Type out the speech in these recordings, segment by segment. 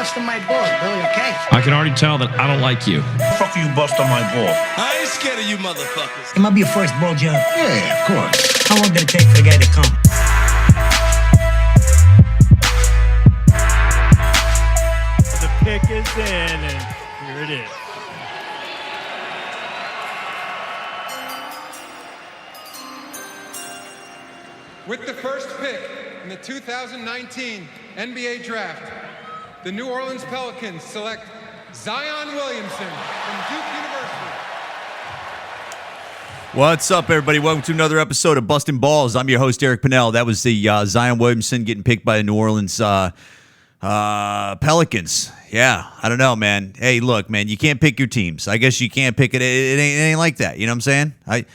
busting my balls, Billy, okay? I can already tell that I don't like you. Fuck you, bust on my ball. I ain't scared of you motherfuckers. It might be your first ball job. Yeah, of course. How long did it take for the guy to come? The pick is in, and here it is. With the first pick in the 2019 NBA Draft, the New Orleans Pelicans select Zion Williamson from Duke University. What's up, everybody? Welcome to another episode of Bustin' Balls. I'm your host, Eric Pennell. That was the Zion Williamson getting picked by the New Orleans Pelicans. Yeah, I don't know, man. Hey, look, man, you can't pick your teams. I guess you can't pick it. It ain't like that. You know what I'm saying?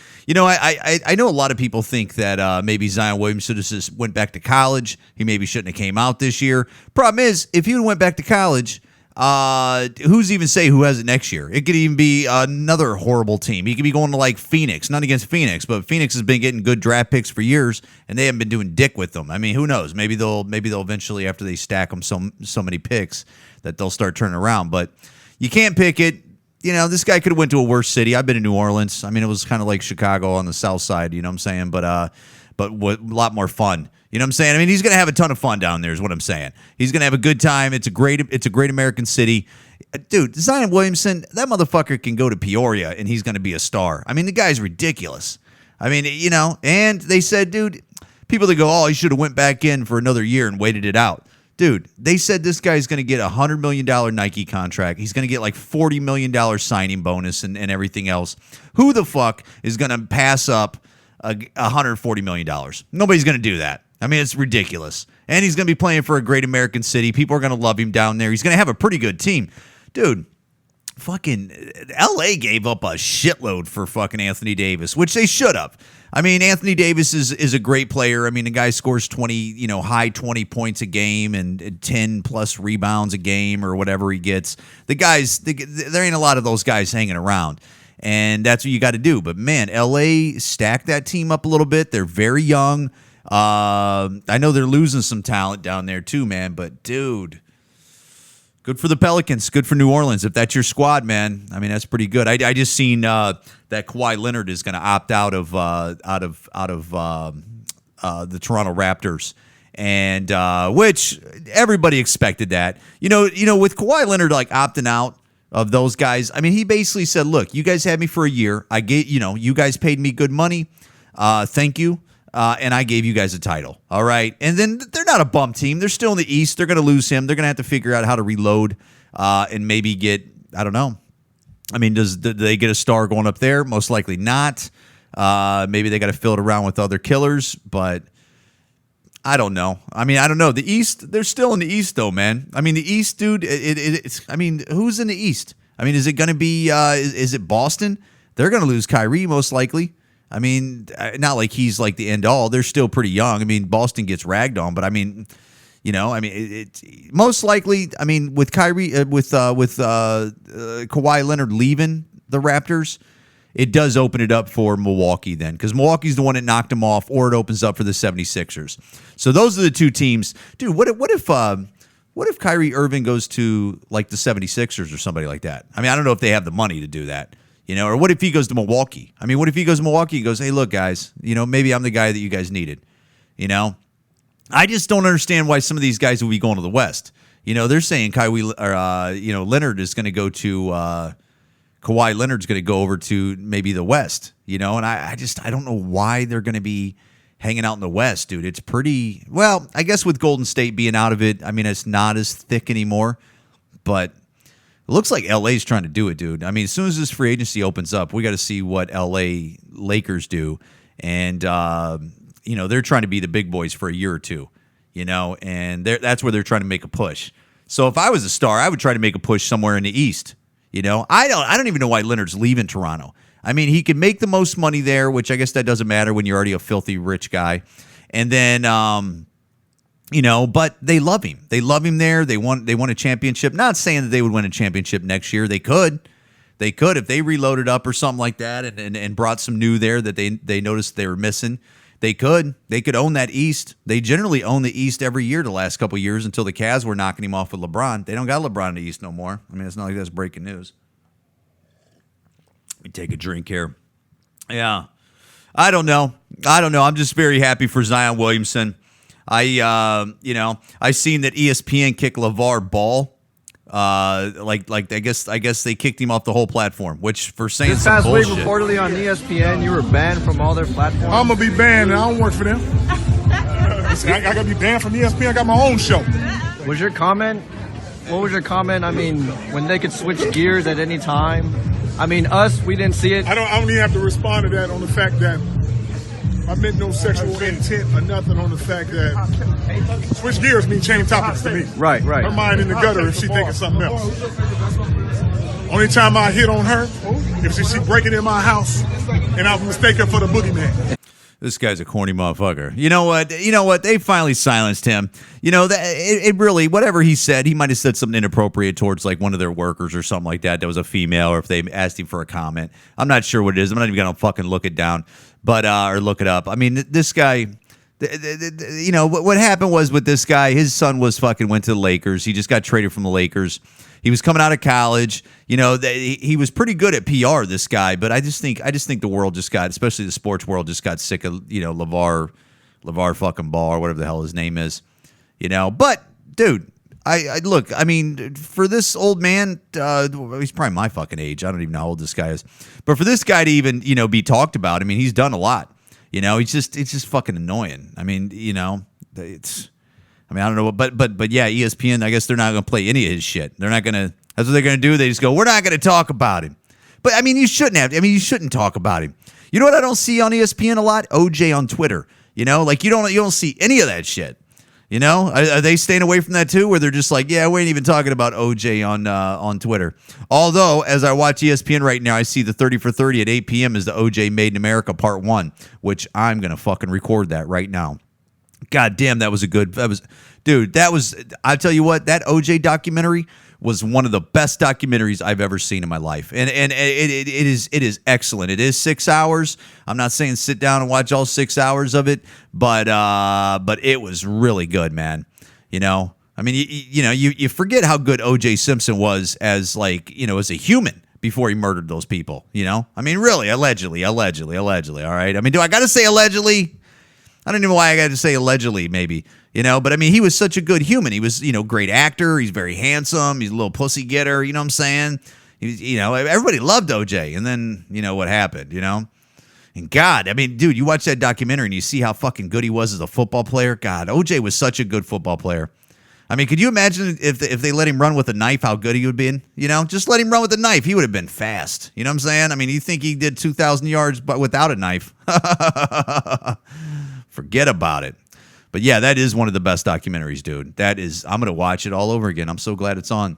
I know a lot of people think that maybe Zion Williamson just went back to college. He maybe shouldn't have came out this year. Problem is, if he went back to college, who's even say who has it next year? It could even be another horrible team. He could be going to like Phoenix. Not against Phoenix, but Phoenix has been getting good draft picks for years, and they haven't been doing dick with them. I mean, who knows? Maybe they'll eventually, after they stack them so many picks, that they'll start turning around. But you can't pick it. You know, this guy could have went to a worse city. I've been in New Orleans. I mean, it was kind of like Chicago on the south side. You know what I'm saying? But a lot more fun. You know what I'm saying? I mean, he's going to have a ton of fun down there is what I'm saying. He's going to have a good time. It's a great American city. Dude, Zion Williamson, that motherfucker can go to Peoria and he's going to be a star. I mean, the guy's ridiculous. I mean, you know, and they said, dude, people that go, oh, he should have went back in for another year and waited it out. Dude, they said this guy's going to get a $100 million Nike contract. He's going to get like $40 million signing bonus and everything else. Who the fuck is going to pass up $140 million? Nobody's going to do that. I mean, it's ridiculous. And he's going to be playing for a great American city. People are going to love him down there. He's going to have a pretty good team. Dude, fucking L.A. gave up a shitload for fucking Anthony Davis, which they should have. I mean, Anthony Davis is a great player. I mean, the guy scores 20, high 20 points a game and 10 plus rebounds a game or whatever he gets. There ain't a lot of those guys hanging around. And that's what you got to do. But, man, L.A. stacked that team up a little bit. They're very young. I know they're losing some talent down there too, man, but dude, good for the Pelicans, good for New Orleans. If that's your squad, man, I mean, that's pretty good. I just seen that Kawhi Leonard is going to opt out of the Toronto Raptors, and which everybody expected that. You know, with Kawhi Leonard like opting out of those guys, I mean, he basically said, "Look, you guys had me for a year. You guys paid me good money. Thank you." And I gave you guys a title, all right? And then they're not a bum team. They're still in the East. They're going to lose him. They're going to have to figure out how to reload and maybe get, I don't know. I mean, do they get a star going up there? Most likely not. Maybe they got to fill it around with other killers, but I don't know. I mean, I don't know. The East, they're still in the East, though, man. I mean, the East, dude, it's. I mean, who's in the East? I mean, is it going to be, is it Boston? They're going to lose Kyrie, most likely. I mean, not like he's like the end all. They're still pretty young. I mean, Boston gets ragged on, but I mean, it's most likely. I mean, with Kyrie, with Kawhi Leonard leaving the Raptors, it does open it up for Milwaukee then, because Milwaukee's the one that knocked him off, or it opens up for the 76ers. So those are the two teams, dude. What if Kyrie Irving goes to like the 76ers or somebody like that? I mean, I don't know if they have the money to do that. Or what if he goes to Milwaukee? I mean, what if he goes to Milwaukee and goes, hey, look, guys, maybe I'm the guy that you guys needed. I just don't understand why some of these guys will be going to the West. They're saying Leonard is going to go to Kawhi Leonard's going to go over to maybe the West, and I don't know why they're going to be hanging out in the West, dude. It's pretty, well, I guess with Golden State being out of it, I mean, it's not as thick anymore, but it looks like LA's trying to do it, dude. I mean, as soon as this free agency opens up, we got to see what LA Lakers do. And, they're trying to be the big boys for a year or two, and that's where they're trying to make a push. So if I was a star, I would try to make a push somewhere in the East. I don't even know why Leonard's leaving Toronto. I mean, he can make the most money there, which I guess that doesn't matter when you're already a filthy rich guy. And then, but they love him. They love him there. They won a championship. Not saying that they would win a championship next year. They could. If they reloaded up or something like that and brought some new there that they noticed they were missing. They could own that East. They generally own the East every year the last couple of years until the Cavs were knocking him off with LeBron. They don't got LeBron in the East no more. I mean, it's not like that's breaking news. Let me take a drink here. Yeah. I don't know. I'm just very happy for Zion Williamson. I seen that ESPN kicked LeVar Ball. I guess they kicked him off the whole platform, which for saying this some past week, bullshit. reportedly on ESPN, you were banned from all their platforms. I'm gonna be banned, and I don't work for them. Listen, I gotta be banned from ESPN. I got my own show. Was your comment? What was your comment? I mean, when they could switch gears at any time. I mean, we didn't see it. I don't even have to respond to that on the fact that I meant no sexual intent or nothing on the fact that switch gears mean change topics to me. Right. Her mind in the gutter if she thinking something else. Only time I hit on her if she breaking in my house and I mistake her for the boogeyman. This guy's a corny motherfucker. You know what? They finally silenced him. It really, whatever he said, he might have said something inappropriate towards like one of their workers or something like that. That was a female, or if they asked him for a comment. I'm not sure what it is. I'm not even gonna fucking look it down, or look it up. I mean, this guy. What happened was with this guy, his son went to the Lakers. He just got traded from the Lakers. He was coming out of college. He was pretty good at PR, this guy, but I just think the world just got, especially the sports world, just got sick of, LeVar fucking Ball or whatever the hell his name is. But dude, I look, I mean, for this old man, he's probably my fucking age. I don't even know how old this guy is. But for this guy to even, be talked about, I mean, he's done a lot. It's just fucking annoying. I mean, I don't know, but yeah, ESPN, I guess they're not going to play any of his shit. They're not going to, that's what they're going to do. They just go, we're not going to talk about him. But I mean, you shouldn't talk about him. You know what I don't see on ESPN a lot? OJ on Twitter. You don't see any of that shit. Are they staying away from that too? Where they're just like, yeah, we ain't even talking about OJ on Twitter. Although, as I watch ESPN right now, I see the 30 for 30 at 8 p.m. is the OJ Made in America Part 1, which I'm going to fucking record that right now. God damn, I'll tell you what, that OJ documentary was one of the best documentaries I've ever seen in my life. And it is excellent. It is 6 hours. I'm not saying sit down and watch all 6 hours of it, but it was really good, man. I mean, you forget how good OJ Simpson was as as a human before he murdered those people, I mean, really, allegedly, all right? I mean, do I got to say allegedly? I don't even know why I got to say allegedly, maybe, but I mean, he was such a good human. He was, great actor. He's very handsome. He's a little pussy getter. You know what I'm saying? Everybody loved OJ. And then, what happened, And God, I mean, dude, you watch that documentary and you see how fucking good he was as a football player. God, OJ was such a good football player. I mean, could you imagine if they let him run with a knife, how good he would be? Just let him run with a knife. He would have been fast. You know what I'm saying? I mean, you think he did 2,000 yards but without a knife? Forget about it. But yeah, that is one of the best documentaries, dude. I'm going to watch it all over again. I'm so glad it's on.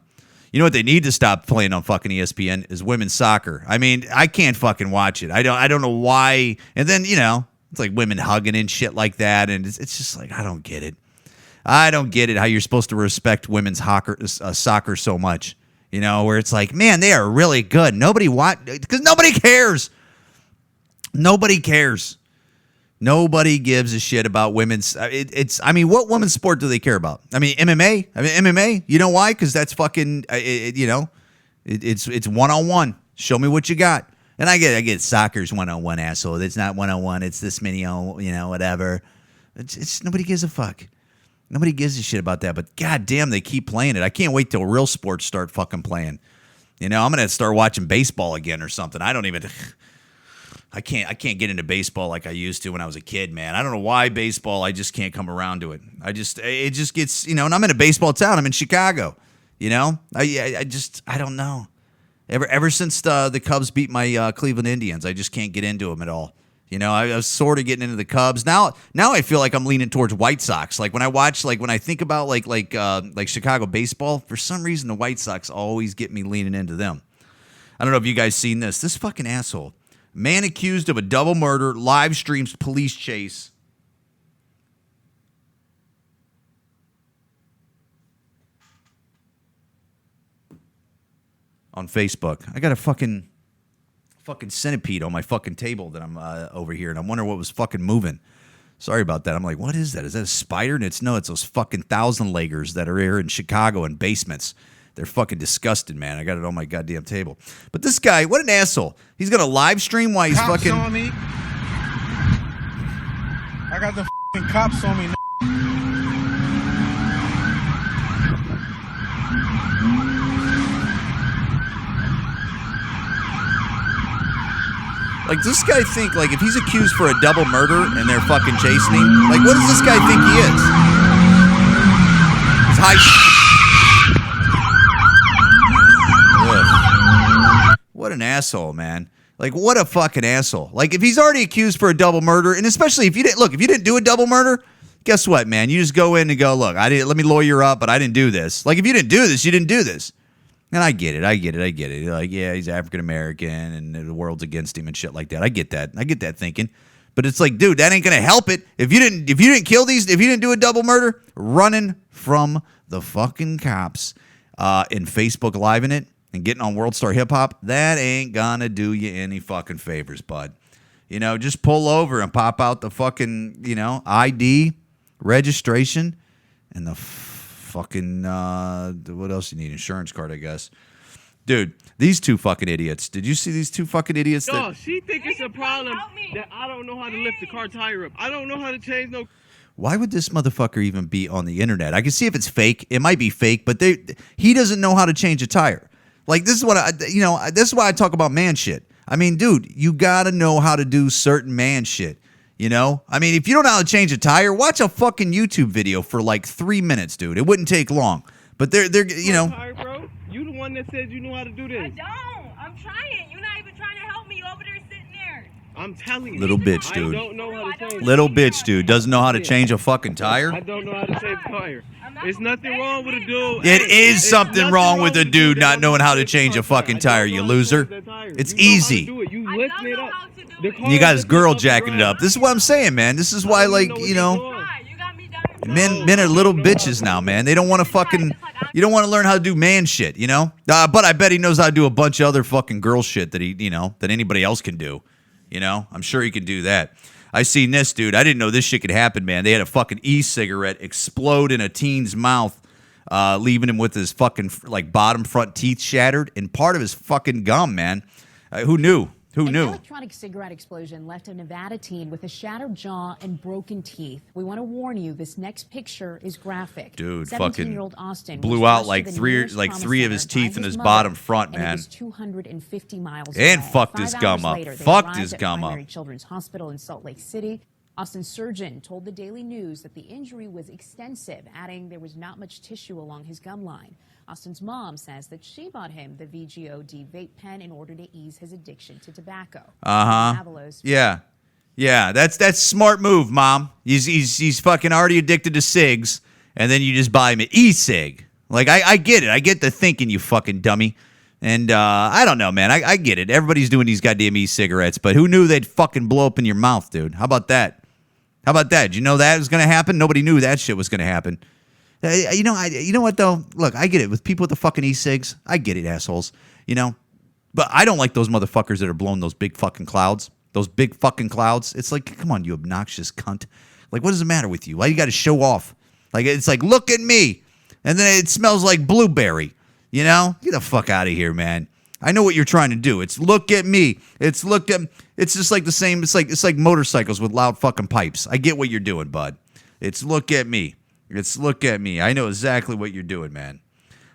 You know what they need to stop playing on fucking ESPN is women's soccer. I mean, I can't fucking watch it. I don't know why. And then, it's like women hugging and shit like that. And it's just like, I don't get it. I don't get it how you're supposed to respect women's soccer so much. Where it's like, man, they are really good. Because nobody cares. Nobody cares. Nobody gives a shit about women's. I mean, what women's sport do they care about? I mean, MMA. MMA. You know why? Because that's fucking. It's one-on-one. Show me what you got. And I get soccer's one-on-one, asshole. It's not one-on-one. It's this many, whatever. It's nobody gives a fuck. Nobody gives a shit about that. But goddamn, they keep playing it. I can't wait till real sports start fucking playing. I'm gonna start watching baseball again or something. I can't get into baseball like I used to when I was a kid, man. I don't know why baseball, I just can't come around to it. It just gets, and I'm in a baseball town. I'm in Chicago, I don't know. Ever since the Cubs beat my Cleveland Indians, I just can't get into them at all. I was sort of getting into the Cubs. Now I feel like I'm leaning towards White Sox. Like when I think about like Chicago baseball, for some reason the White Sox always get me leaning into them. I don't know if you guys seen this. This fucking asshole. Man accused of a double murder live streams police chase. On Facebook. I got a fucking centipede on my fucking table that I'm over here, and I'm wondering what was fucking moving. Sorry about that. I'm like, what is that? Is that a spider? And it's those fucking 1,000-leggers that are here in Chicago in basements. They're fucking disgusting, man. I got it on my goddamn table. But this guy, what an asshole. He's going to live stream while he's Cops fucking... on me. I got the fucking cops on me. Like, does this guy think, like, if he's accused for a double murder and they're fucking chasing him, like, what does this guy think he is? He's high... Ugh. What an asshole, man. Like, what a fucking asshole. Like, if he's already accused for a double murder, and especially if you didn't do a double murder, guess what, man? You just go in and go, look, let me lawyer up, but I didn't do this. Like, if you didn't do this, you didn't do this. And I get it. Like, yeah, he's African-American and the world's against him and shit like that. I get that thinking. But it's like, dude, that ain't going to help it. If you didn't do a double murder, running from the fucking cops in Facebook Live in it and getting on World Star Hip Hop, that ain't going to do you any fucking favors, bud. You know, just pull over and pop out the fucking, ID, registration, and the fucking, what else you need? Insurance card, I guess. Dude, these two fucking idiots. Did you see these two fucking idiots? Yo, she think it's a problem that I don't know how to lift the car tire up. I don't know how to change no... Why would this motherfucker even be on the internet? I can see if it's fake. It might be fake, but he doesn't know how to change a tire. Like, this is what this is why I talk about man shit. I mean, dude, you gotta know how to do certain man shit. You know? I mean, if you don't know how to change a tire, watch a fucking YouTube video for like 3 minutes, dude. It wouldn't take long. But they're Tire, bro? You the one that said you know how to do this. I don't. I'm trying. You're not even trying to help me. You over there sitting there. I'm telling you. Little bitch, dude. I don't know how to change. Little bitch, dude. Doesn't know how to change a fucking tire? I don't know how to change a tire. There's nothing wrong with a dude. It is something wrong with a dude not knowing how to change a fucking tire, you loser. It's easy. You lifting it up. You got his girl jacking it up. This is what I'm saying, man. This is why, like, men are little bitches now, man. They don't want to fucking... You don't want to learn how to do man shit, you know? But I bet he knows how to do a bunch of other fucking girl shit that that anybody else can do. You know? I'm sure he can do that. I seen this, dude. I didn't know this shit could happen, man. They had a fucking e-cigarette explode in a teen's mouth, leaving him with his fucking, like, bottom front teeth shattered and part of his fucking gum, man. Who knew? Who knew? An electronic cigarette explosion left a Nevada teen with a shattered jaw and broken teeth. We want to warn you, this next picture is graphic. Dude, 17-year-old Austin blew out like three of his teeth in his bottom front, man. And it was 250 miles and away. fucked his gum up. Fucked his gum up. Primary Children's Hospital in Salt Lake City. Austin's surgeon told the Daily News that the injury was extensive, adding there was not much tissue along his gum line. Austin's mom says that she bought him the VGOD vape pen in order to ease his addiction to tobacco. Yeah, that's smart move, Mom. He's fucking already addicted to cigs, and then you just buy him an e-cig. Like, I get it. I get the thinking, you fucking dummy. And I don't know, man. I get it. Everybody's doing these goddamn e-cigarettes, but who knew they'd fucking blow up in your mouth, dude? How about that? Did you know that was going to happen? Nobody knew that shit was going to happen. You know what, though? Look, I get it. With people with the fucking e-cigs, I get it, assholes. You know? But I don't like those motherfuckers that are blowing those big fucking clouds. Those big fucking clouds. It's like, come on, you obnoxious cunt. Like, what does the matter with you? Why you got to show off? Like, it's like, look at me. And then it smells like blueberry. You know? Get the fuck out of here, man. I know what you're trying to do. It's look at me. It's just like the same. It's like motorcycles with loud fucking pipes. I get what you're doing, bud. It's look at me. It's look at me. I know exactly what you're doing, man.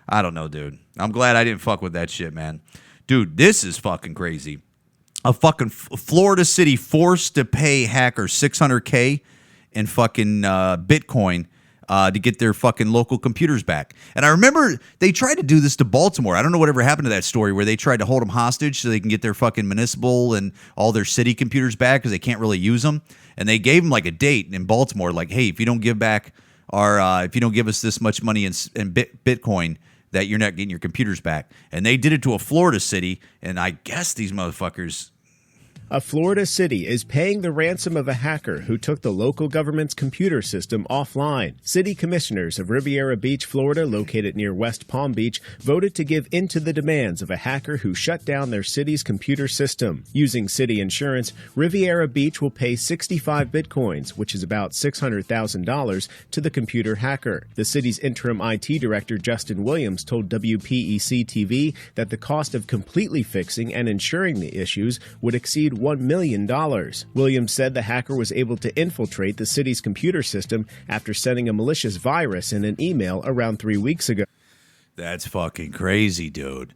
I don't know, dude. I'm glad I didn't fuck with that shit, man. Dude, this is fucking crazy. A fucking Florida city forced to pay hackers $600K in fucking Bitcoin to get their fucking local computers back. And I remember they tried to do this to Baltimore. I don't know whatever happened to that story where they tried to hold them hostage so they can get their fucking municipal and all their city computers back because they can't really use them. And they gave them like a date in Baltimore, like, hey, if you don't give back if you don't give us this much money in Bitcoin, that you're not getting your computers back. And they did it to a Florida city, and I guess these motherfuckers, A Florida city is paying the ransom of a hacker who took the local government's computer system offline. City commissioners of Riviera Beach, Florida, located near West Palm Beach, voted to give in to the demands of a hacker who shut down their city's computer system. Using city insurance, Riviera Beach will pay 65 bitcoins, which is about $600,000, to the computer hacker. The city's interim IT director, Justin Williams, told WPEC TV that the cost of completely fixing and insuring the issues would exceed $1 million. Williams said the hacker was able to infiltrate the city's computer system after sending a malicious virus in an email around 3 weeks ago. That's fucking crazy, dude.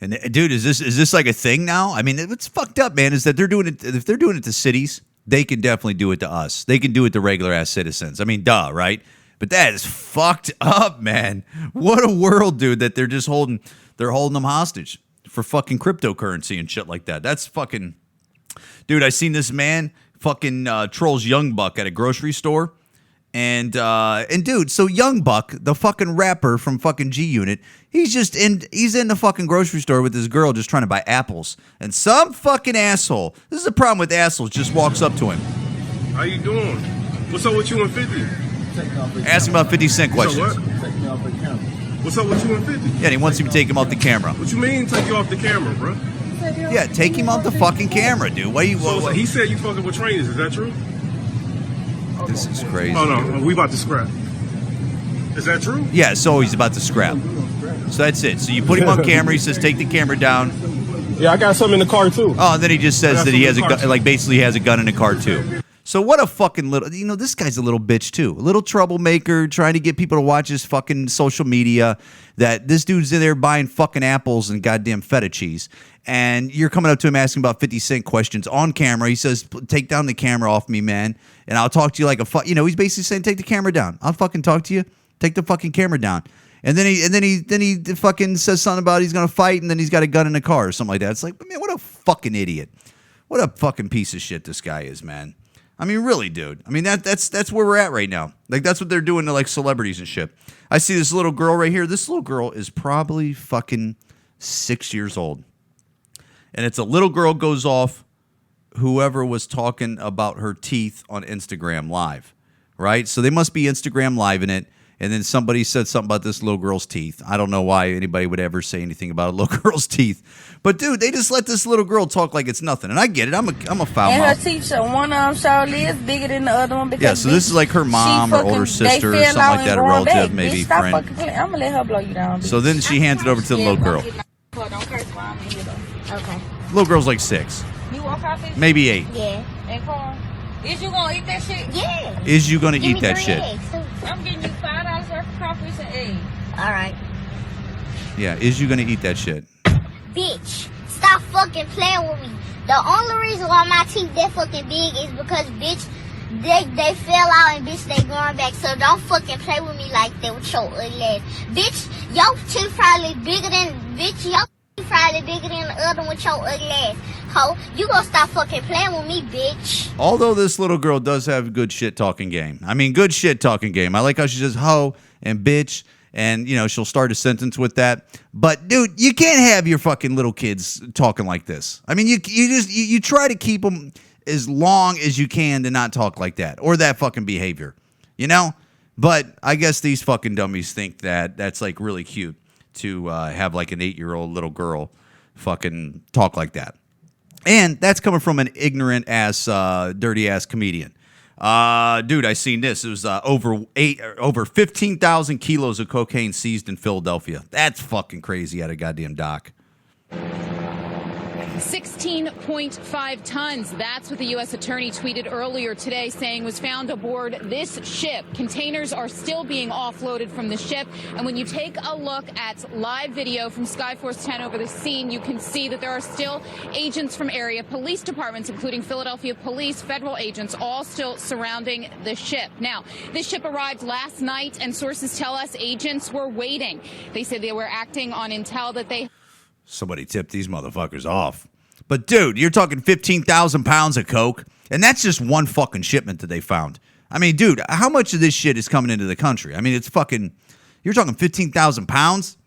And dude, is this like a thing now? I mean, what's fucked up, man, is that they're doing it. If they're doing it to cities, they can definitely do it to us. They can do it to regular ass citizens. I mean, duh, right? But that is fucked up, man. What a world, dude, that they're just holding them hostage for fucking cryptocurrency and shit like that. That's fucking. Dude, I seen this man fucking trolls Young Buck at a grocery store. And dude, so Young Buck, the fucking rapper from fucking G Unit, he's in the fucking grocery store with this girl just trying to buy apples. And some fucking asshole, this is the problem with assholes, just walks up to him. How you doing? What's up with you and 50? Ask him about 50 Cent questions. What's up with you and 50? Yeah, and he wants him to take him off the camera. What you mean take you off the camera, bro? Yeah, take him off the fucking camera, dude. Why you? So he said you fucking with trainers. Is that true? This is crazy. Oh no, we about to scrap. Is that true? Yeah, so he's about to scrap. So that's it. So you put him on camera. He says, "Take the camera down." Yeah, I got something in the car too. Oh, and then he just says that he has a gun, like basically he has a gun in the car too. So what a fucking little, this guy's a little bitch too. A little troublemaker trying to get people to watch his fucking social media, that this dude's in there buying fucking apples and goddamn feta cheese. And you're coming up to him asking about 50 Cent questions on camera. He says, take down the camera off me, man. And I'll talk to you like a he's basically saying, take the camera down. I'll fucking talk to you. Take the fucking camera down. And then he fucking says something about he's going to fight and then he's got a gun in the car or something like that. It's like, man, what a fucking idiot. What a fucking piece of shit this guy is, man. I mean, really, dude. I mean, that's where we're at right now. Like, that's what they're doing to, like, celebrities and shit. I see this little girl right here. This little girl is probably fucking 6 years old. And it's a little girl goes off whoever was talking about her teeth on Instagram Live, right? So they must be Instagram Live in it. And then somebody said something about this little girl's teeth. I don't know why anybody would ever say anything about a little girl's teeth. But, dude, they just let this little girl talk like it's nothing. And I get it. I'm a foul and mouth. her teeth, one of them surely is bigger than the other one. Yeah, so this is like her mom or older sister or something like that, a relative, maybe friend. I'm going to let her blow you down. Bitch. So then she hands it over to the little girl. Okay. Little girl's like 6. You want coffee? Maybe 8. Yeah. And corn? Is you going to eat that shit? Yeah. Is you going to eat that shit? I'm getting you $5 worth of coffee and eggs. All right. Yeah, is you going to eat that shit? Bitch, stop fucking playing with me. The only reason why my teeth that fucking big is because, bitch, they fell out and, bitch, they going back. So don't fucking play with me like that with your ugly ass. Bitch, your teeth probably bigger than, bitch, your teeth probably bigger than the other one with your ugly ass. Ho, you gonna stop fucking playing with me, bitch. Although this little girl does have good shit talking game. I mean, good shit talking game. I like how she says ho and bitch. And, she'll start a sentence with that. But, dude, you can't have your fucking little kids talking like this. I mean, you try to keep them as long as you can to not talk like that or that fucking behavior, But I guess these fucking dummies think that that's, like, really cute to have, like, an 8-year-old little girl fucking talk like that. And that's coming from an ignorant-ass, dirty-ass comedian. Dude, I seen this. It was over 15,000 kilos of cocaine seized in Philadelphia. That's fucking crazy at a goddamn dock. 16.5 tons. That's what the U.S. attorney tweeted earlier today, saying was found aboard this ship. Containers are still being offloaded from the ship. And when you take a look at live video from Skyforce 10 over the scene, you can see that there are still agents from area police departments, including Philadelphia police, federal agents, all still surrounding the ship. Now, this ship arrived last night, and sources tell us agents were waiting. They said they were acting on intel that they... Somebody tipped these motherfuckers off. But, dude, you're talking 15,000 pounds of coke, and that's just one fucking shipment that they found. I mean, dude, how much of this shit is coming into the country? I mean, it's fucking, you're talking 15,000 pounds,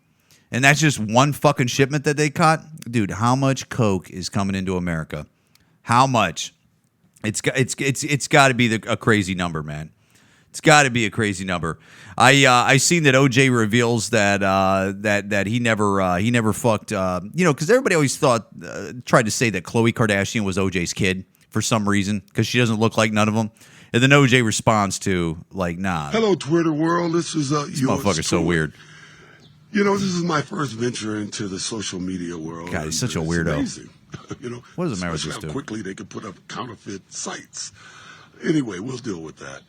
and that's just one fucking shipment that they caught? Dude, how much coke is coming into America? How much? It's got to be a crazy number, man. It's got to be a crazy number. I seen that OJ reveals that that he never fucked. Because everybody always tried to say that Khloe Kardashian was OJ's kid for some reason because she doesn't look like none of them. And then OJ responds to like, nah. Hello, Twitter world. This is this motherfucker's so weird. This is my first venture into the social media world. God, he's such a weirdo. Amazing. What does the matter with this how dude? quickly they could put up counterfeit sites. Anyway, we'll deal with that.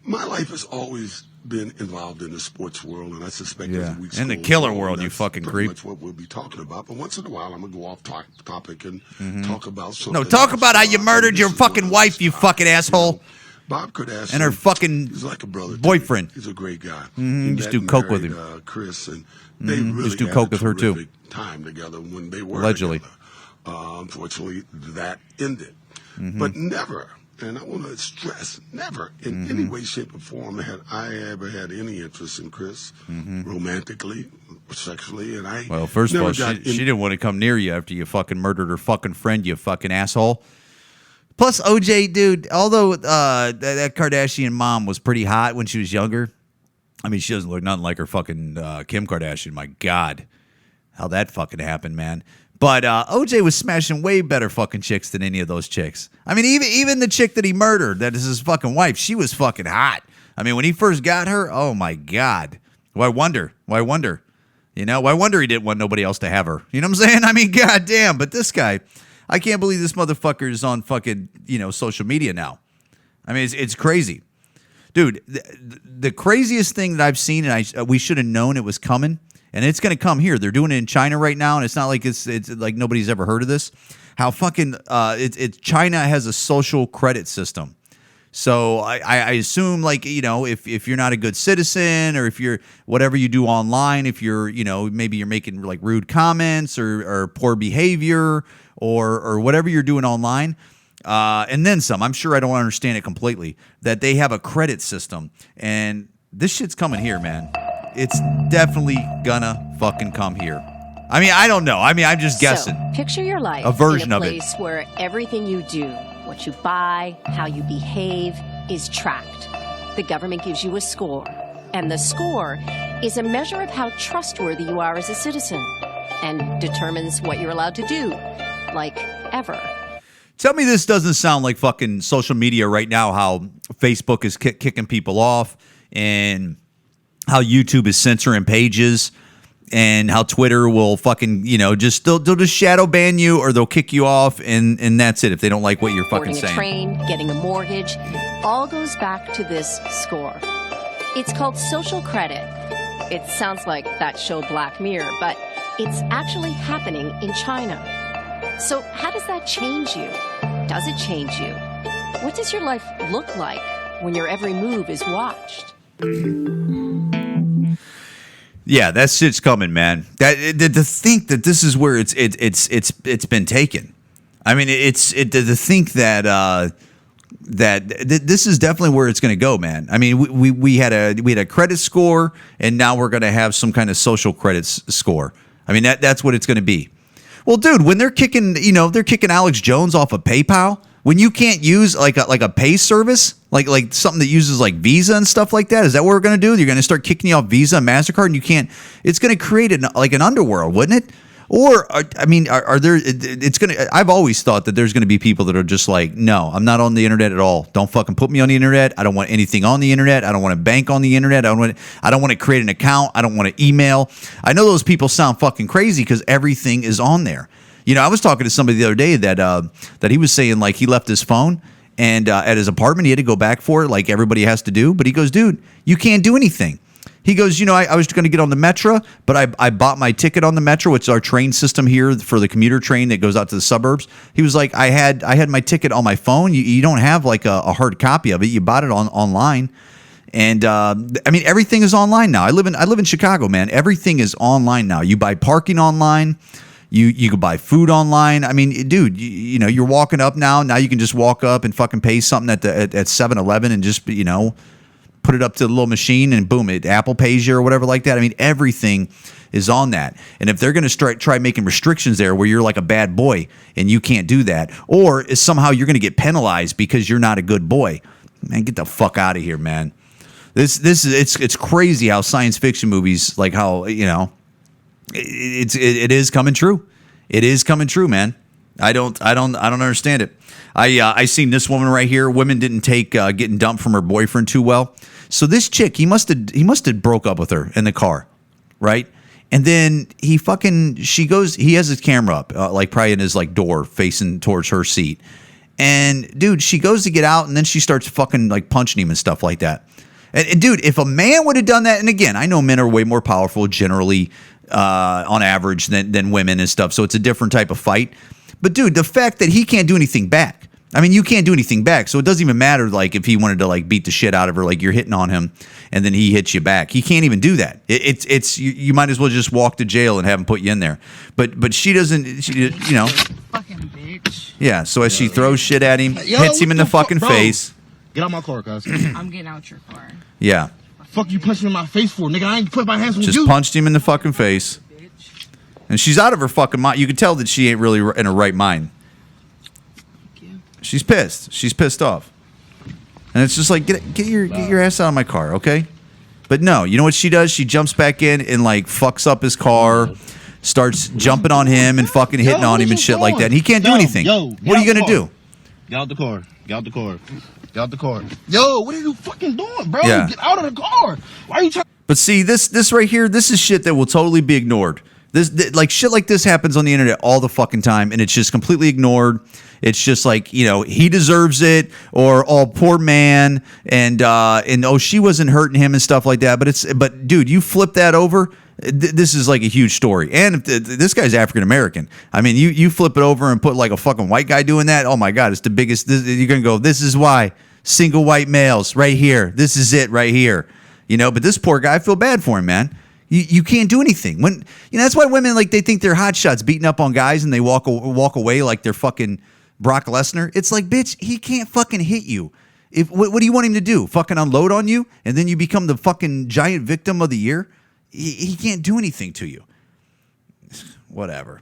My life has always been involved in the sports world, and I suspect as the weeks in the go killer on, world, you that's fucking pretty creep. much what we'll be talking about. But once in a while, I'm gonna go off topic and talk about something. No, talk else. about how you murdered your fucking wife, you fucking asshole. Bob Kardashian and her fucking he's like a brother boyfriend. He's a great guy. Just do coke with him. Chris, and they really just do had coke a with her too. terrific time together when they were allegedly. together. Unfortunately, that ended. But never, and I want to stress, never in any way, shape, or form had I ever had any interest in Chris, romantically, sexually, and I. Well, first of never all, got she didn't want to come near you after you fucking murdered her fucking friend, you fucking asshole. Plus, OJ, dude, although that Kardashian mom was pretty hot when she was younger, I mean, she doesn't look nothing like her fucking Kim Kardashian. My God, how that fucking happened, man. But OJ was smashing way better fucking chicks than any of those chicks. I mean, even the chick that he murdered, that is his fucking wife, she was fucking hot. I mean, when he first got her, oh my God. Why wonder? Why wonder he didn't want nobody else to have her. You know what I'm saying? I mean, goddamn. But this guy, I can't believe this motherfucker is on fucking, social media now. I mean, it's crazy. Dude, the craziest thing that I've seen, and we should have known it was coming, and it's going to come here. They're doing it in China right now, and it's not like it's like nobody's ever heard of this. How fucking China has a social credit system. So I assume, like, if you're not a good citizen, or if you're whatever you do online, if you're maybe you're making like rude comments or poor behavior or whatever you're doing online, and then some. I'm sure I don't understand it completely. That they have a credit system, and this shit's coming here, man. It's definitely gonna fucking come here. I mean, I don't know. I mean, I'm just guessing. So, picture your life a version in a of place where everything you do, what you buy, how you behave, is tracked. The government gives you a score, and the score is a measure of how trustworthy you are as a citizen and determines what you're allowed to do, like ever. Tell me this doesn't sound like fucking social media right now, how Facebook is kicking people off and how YouTube is censoring pages and how Twitter will fucking, they'll just shadow ban you or they'll kick you off and that's it if they don't like what you're fucking Boarding a saying. train, getting a mortgage, all goes back to this score. It's called social credit. It sounds like that show Black Mirror, but it's actually happening in China. So how does that change you? Does it change you? What does your life look like when your every move is watched? Yeah, that shit's coming, man. To think that this is where it's been taken. I mean, to think that this is definitely where it's going to go, man. I mean, we had a credit score, and now we're going to have some kind of social credit score. I mean, that's what it's going to be. Well, dude, when they're kicking Alex Jones off of PayPal, when you can't use like a pay service, like something that uses like Visa and stuff like that, is that what we're going to do? You're going to start kicking you off Visa and MasterCard, and you can't. It's going to create an underworld, wouldn't it? Or are there? It's going to. I've always thought that there's going to be people that are just like, no, I'm not on the internet at all. Don't fucking put me on the internet. I don't want anything on the internet. I don't want to bank on the internet. I don't want to create an account. I don't want to email. I know those people sound fucking crazy because everything is on there. I was talking to somebody the other day that he was saying like he left his phone and at his apartment he had to go back for it like everybody has to do. But he goes, dude, you can't do anything. He goes, I was going to get on the Metro, but I bought my ticket on the Metro, which is our train system here for the commuter train that goes out to the suburbs. He was like, I had my ticket on my phone. You don't have like a hard copy of it. You bought it online. And I mean, everything is online now. I live in Chicago, man. Everything is online now. You buy parking online. You can buy food online. I mean, dude, you're walking up now. Now you can just walk up and fucking pay something at 7-Eleven and just put it up to the little machine and boom, Apple pays you or whatever like that. I mean, everything is on that. And if they're going to try making restrictions there where you're like a bad boy and you can't do that, or is somehow you're going to get penalized because you're not a good boy, man, get the fuck out of here, man. This is it's crazy how science fiction movies, like how, you know, it is coming true. It is coming true, man. I don't understand it. I seen this woman right here. Women didn't take getting dumped from her boyfriend too well. So this chick, he must have broke up with her in the car, right? And then he has his camera up, like probably in his like door facing towards her seat. And dude, she goes to get out and then she starts fucking like punching him and stuff like that. And dude, if a man would have done that, and again, I know men are way more powerful generally on average than women and stuff, so it's a different type of fight. But dude, the fact that he can't do anything back. I mean, you can't do anything back, so it doesn't even matter like if he wanted to like beat the shit out of her, like you're hitting on him, and then he hits you back. He can't even do that. It's you might as well just walk to jail and have him put you in there. But she doesn't. She, you know. Fucking bitch. Yeah. So as she throws shit at him, hits him in the fucking face. Get out my car, cuz. I'm getting out your car. Yeah. Fuck you punching in my face for, nigga. I ain't put my hands on you. Just punched him in the fucking face. And she's out of her fucking mind. You can tell that she ain't really in her right mind. She's pissed. She's pissed off. And it's just like, get your ass out of my car, okay? But no, you know what she does? She jumps back in and like fucks up his car, starts jumping on him and fucking hitting on him and shit like that. And he can't do anything. What are you gonna do? Get out the car. Get out the car. Get out the car. Yo, what are you fucking doing, bro? Yeah. Get out of the car. Why are you trying? But see, this right here, this is shit that will totally be ignored. Like shit like this happens on the internet all the fucking time, and it's just completely ignored. It's just like, you know, he deserves it, or oh, poor man, and oh, she wasn't hurting him and stuff like that. But dude, you flip that over. This is like a huge story. And if this guy's African American, I mean, you flip it over and put like a fucking white guy doing that. Oh my God, it's the biggest. You're gonna go, this is why single white males right here. This is it right here. You know, but this poor guy, I feel bad for him, man. You can't do anything. When you know, that's why women like they think they're hot shots beating up on guys and they walk away like they're fucking Brock Lesnar. It's like, bitch, he can't fucking hit you. What do you want him to do? Fucking unload on you and then you become the fucking giant victim of the year? He can't do anything to you. Whatever,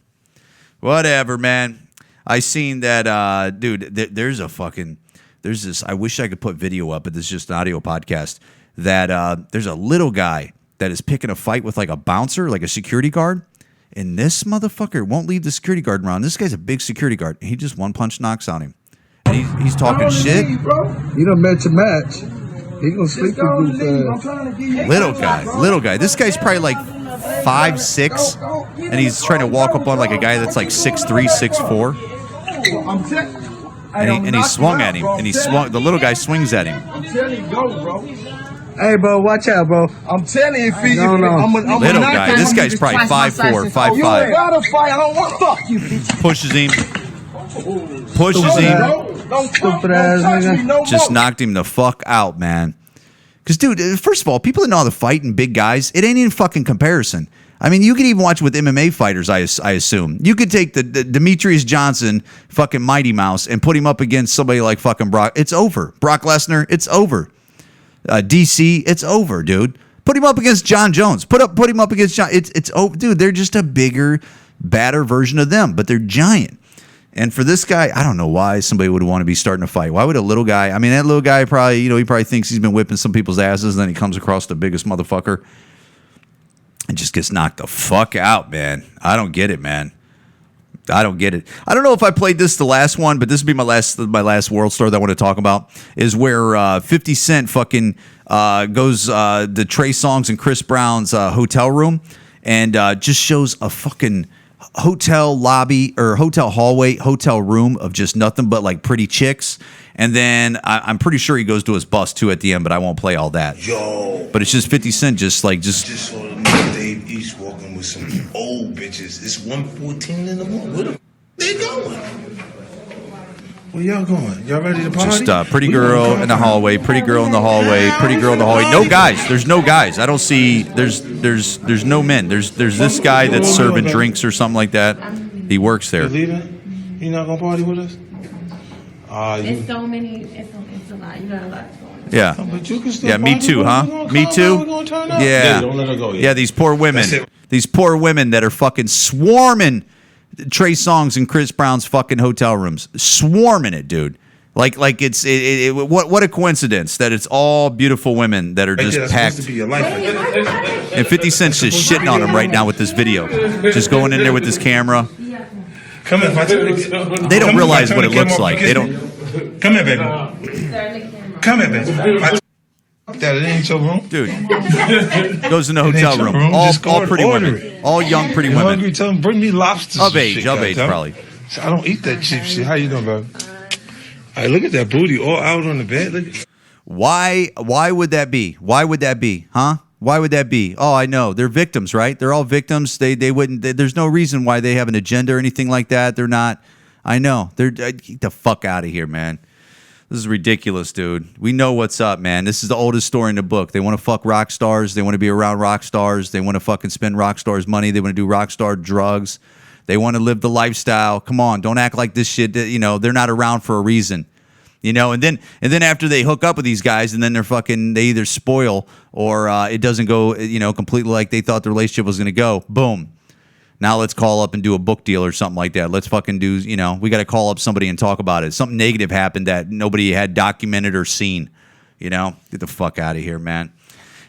man. I seen that, dude. There's this. I wish I could put video up, but this is just an audio podcast. That there's a little guy that is picking a fight with like a bouncer, like a security guard, and this motherfucker won't leave the security guard around. This guy's a big security guard. He just one punch knocks on him, and he's talking shit. You done met your match. He gonna sleep with you. Little guy. This guy's probably like 5'6", and he's trying to walk up on like a guy that's like 6'3", 6'4". And he swung at him, and the little guy swings at him. I'm telling you, go, bro. Hey, bro, watch out, bro. I'm telling you, if No. Little guy. This guy's probably 5'4", 5'5". You ain't gotta fight. I don't want to fuck you, bitch. Pushes him. Don't stupid ass nigga. Just knocked him the fuck out, man. Because, dude, first of all, people that know how to fight and big guys, it ain't even fucking comparison. I mean, you could even watch with MMA fighters, I assume. You could take the Demetrius Johnson fucking Mighty Mouse and put him up against somebody like fucking Brock. It's over. Brock Lesnar, it's over. DC, it's over, dude. Put him up against John Jones. Put him up against John. It's over, dude. They're just a bigger, badder version of them, but they're giant. And for this guy, I don't know why somebody would want to be starting a fight. Why would a little guy? I mean, that little guy probably, you know, he probably thinks he's been whipping some people's asses, and then he comes across the biggest motherfucker and just gets knocked the fuck out, man. I don't get it, man. I don't get it. I don't know if I played this the last one, but this would be my last world story that I want to talk about, is where 50 Cent fucking goes to Trey Songz and Chris Brown's hotel room and just shows a fucking hotel lobby or hotel hallway, hotel room of just nothing but like pretty chicks. And then I'm pretty sure he goes to his bus too at the end, but I won't play all that. Yo. But it's just 50 Cent just saw them Dave East walking with some old bitches. It's 1:14 in the morning. Where the they going? Where y'all going? Y'all ready to party? Just pretty girl in the hallway, pretty girl in the hallway, pretty girl in the hallway. No guys. There's no guys. I don't see. There's no men. There's this guy that's serving drinks or something like that. He works there. You leaving? You not gonna party with us? It's so many. It's a lot. You got a lot going Yeah. But you can still Yeah, me party, too, bro. huh? We gonna Me calm too. down, we gonna turn up. Yeah. Don't let her go yet. Yeah, these poor women. That's it. These poor women that are fucking swarming Trey Songz and Chris Brown's fucking hotel rooms. Swarming it, dude. Like it's what a coincidence that it's all beautiful women that are Right just there, that's packed. supposed to be your life. And 50 Cent's just shitting on him right now with this video. Just going in there with this camera. Come here, if I turn the- They don't come realize if I what turn it the looks camera like. off, They you don't. kiss me. Come here, baby. Come here, baby. That it ain't your room, dude. Goes in the It ain't hotel your room. All Just go pretty order women. it. All young pretty You women. hungry? Tell them bring me lobsters. Of and age, shit, of age, goddamn. probably. So I don't eat that cheap shit. How you doing, baby? Hey, look at that booty all out on the bed. Look. Why would that be? Why would that be? Huh? Why would that be? Oh, I know. They're victims, right? They're all victims. They wouldn't. There's no reason why they have an agenda or anything like that. They're not. I know. Get the fuck out of here, man. This is ridiculous, dude. We know what's up, man. This is the oldest story in the book. They want to fuck rock stars. They want to be around rock stars. They want to fucking spend rock stars' money. They want to do rock star drugs. They want to live the lifestyle. Come on, don't act like this shit. You know, they're not around for a reason. You know, and then after they hook up with these guys, and then they either spoil or it doesn't go, completely like they thought the relationship was going to go. Boom. Now let's call up and do a book deal or something like that. Let's fucking do, we got to call up somebody and talk about it. Something negative happened that nobody had documented or seen. Get the fuck out of here, man.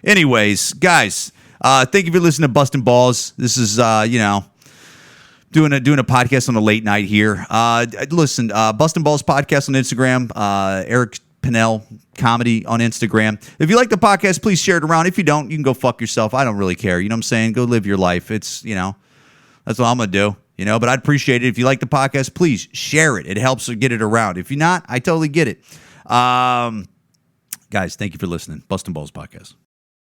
Anyways, guys, thank you for listening to Bustin' Balls. This is, doing a podcast on a late night here. Listen, Bustin' Balls podcast on Instagram. Eric Pennell comedy on Instagram. If you like the podcast, please share it around. If you don't, you can go fuck yourself. I don't really care. You know what I'm saying? Go live your life. It's, that's what I'm going to do, but I'd appreciate it. If you like the podcast, please share it. It helps get it around. If you're not, I totally get it. Guys, thank you for listening. Bustin' Balls podcast.